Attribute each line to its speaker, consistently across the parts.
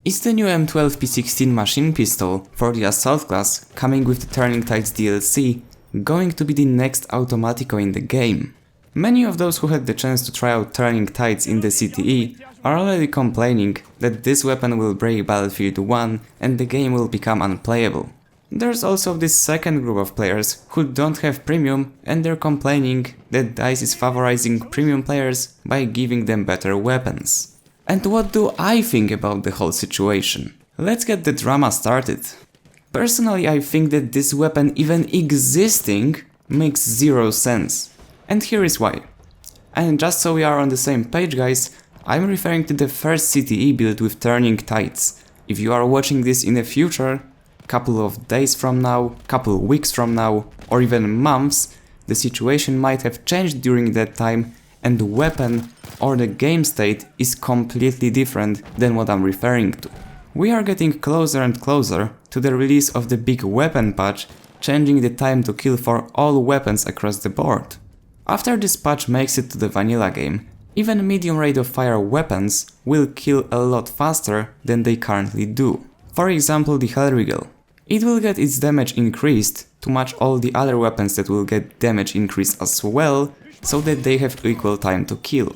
Speaker 1: Is the new M12P16 machine pistol for the assault class coming with the Turing Tides DLC going to be the next Automatico in the game? Many of those who had the chance to try out Turing Tides in the CTE are already complaining that this weapon will break Battlefield 1 and the game will become unplayable. There's also this second group of players who don't have premium and they're complaining that DICE is favorizing premium players by giving them better weapons. And what do I think about the whole situation? Let's get the drama started. Personally, I think that this weapon even existing makes zero sense. And here is why. And just so we are on the same page, guys, I'm referring to the first CTE build with Turing Tides. If you are watching this in the future, couple of days from now, couple weeks from now, or even months, the situation might have changed during that time and the weapon or the game state is completely different than what I'm referring to. We are getting closer and closer to the release of the big weapon patch, changing the time to kill for all weapons across the board. After this patch makes it to the vanilla game, even medium rate of fire weapons will kill a lot faster than they currently do. For example, the Hellriegel. It will get its damage increased to match all the other weapons that will get damage increased as well, so that they have equal time to kill.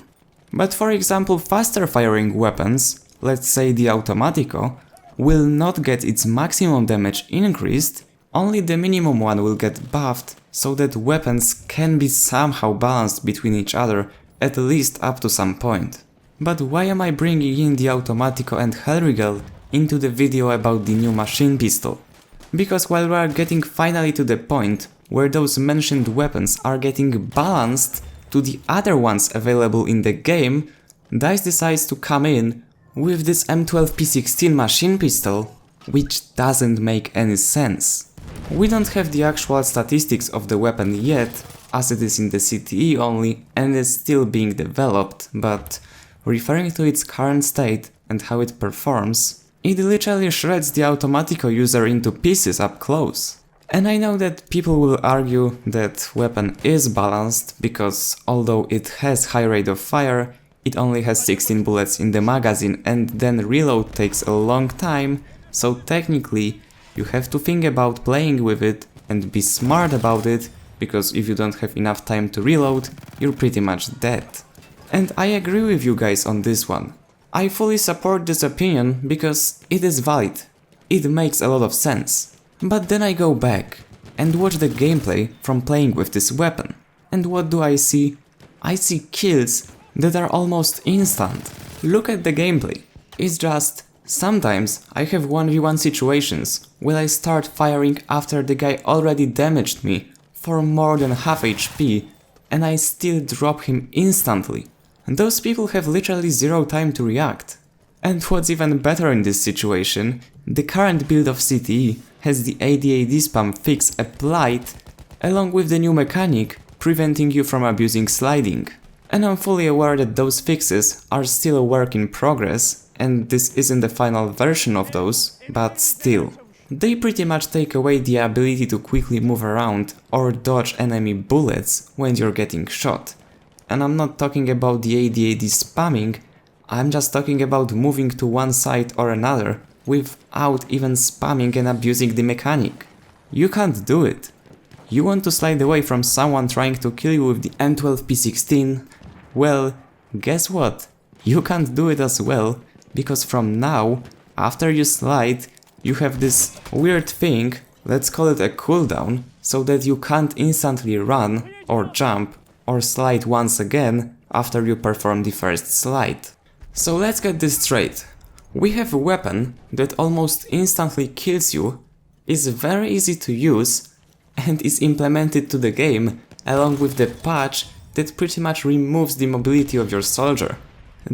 Speaker 1: But for example, faster firing weapons, let's say the Automatico, will not get its maximum damage increased, only the minimum one will get buffed, so that weapons can be somehow balanced between each other, at least up to some point. But why am I bringing in the Automatico and Hellriegel into the video about the new machine pistol? Because while we are getting finally to the point where those mentioned weapons are getting balanced to the other ones available in the game, DICE decides to come in with this M12P16 machine pistol, which doesn't make any sense. We don't have the actual statistics of the weapon yet, as it is in the CTE only and is still being developed, but referring to its current state and how it performs, it literally shreds the Automatico user into pieces up close. And I know that people will argue that weapon is balanced because although it has high rate of fire, it only has 16 bullets in the magazine and then reload takes a long time, so technically you have to think about playing with it and be smart about it, because if you don't have enough time to reload, you're pretty much dead. And I agree with you guys on this one. I fully support this opinion because it is valid. It makes a lot of sense. But then I go back and watch the gameplay from playing with this weapon. And what do I see? I see kills that are almost instant. Look at the gameplay. It's just, sometimes I have 1v1 situations where I start firing after the guy already damaged me for more than half HP and I still drop him instantly. And those people have literally zero time to react. And what's even better in this situation, the current build of CTE has the ADAD spam fix applied, along with the new mechanic preventing you from abusing sliding. And I'm fully aware that those fixes are still a work in progress, and this isn't the final version of those, but still. They pretty much take away the ability to quickly move around or dodge enemy bullets when you're getting shot. And I'm not talking about the ADAD spamming, I'm just talking about moving to one side or another without even spamming and abusing the mechanic. You can't do it. You want to slide away from someone trying to kill you with the M12P16? Well, guess what? You can't do it as well, because from now, after you slide, you have this weird thing, let's call it a cooldown, so that you can't instantly run or jump or slide once again after you perform the first slide. So let's get this straight. We have a weapon that almost instantly kills you, is very easy to use, and is implemented to the game along with the patch that pretty much removes the mobility of your soldier.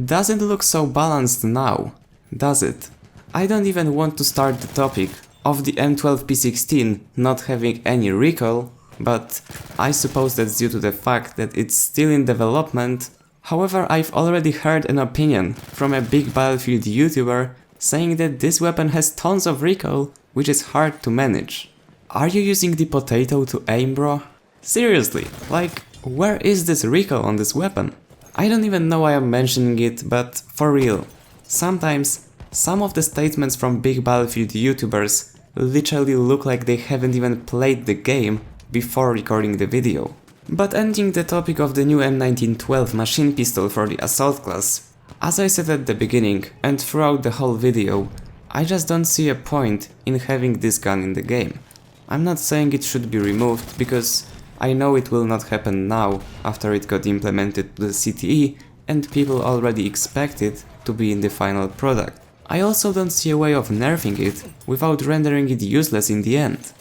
Speaker 1: Doesn't look so balanced now, does it? I don't even want to start the topic of the M12P16 not having any recoil, but I suppose that's due to the fact that it's still in development. However, I've already heard an opinion from a big Battlefield YouTuber saying that this weapon has tons of recoil, which is hard to manage. Are you using the potato to aim, bro? Seriously, like, where is this recoil on this weapon? I don't even know why I'm mentioning it, but for real, sometimes Some of the statements from big Battlefield YouTubers literally look like they haven't even played the game before recording the video. But ending the topic of the new M1912 machine pistol for the assault class, as I said at the beginning and throughout the whole video, I just don't see a point in having this gun in the game. I'm not saying it should be removed, because I know it will not happen now after it got implemented to the CTE and people already expect it to be in the final product. I also don't see a way of nerfing it without rendering it useless in the end.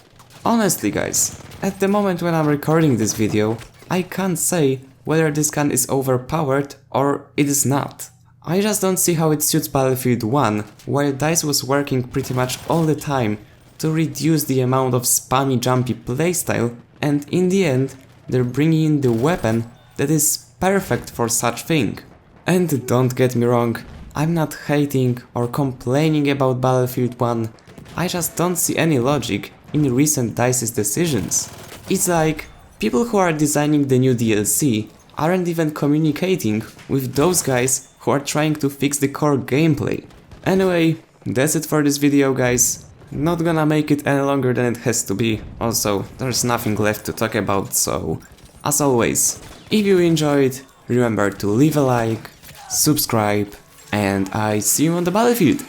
Speaker 1: Honestly guys, at the moment when I'm recording this video, I can't say whether this gun is overpowered or it is not. I just don't see how it suits Battlefield 1, while DICE was working pretty much all the time to reduce the amount of spammy jumpy playstyle, and in the end they're bringing in the weapon that is perfect for such thing. And don't get me wrong, I'm not hating or complaining about Battlefield 1, I just don't see any logic in recent DICE's decisions. It's like, people who are designing the new DLC aren't even communicating with those guys who are trying to fix the core gameplay. Anyway, that's it for this video guys. Not gonna make it any longer than it has to be, also there's nothing left to talk about, so as always, if you enjoyed, remember to leave a like, subscribe, and I see you on the battlefield!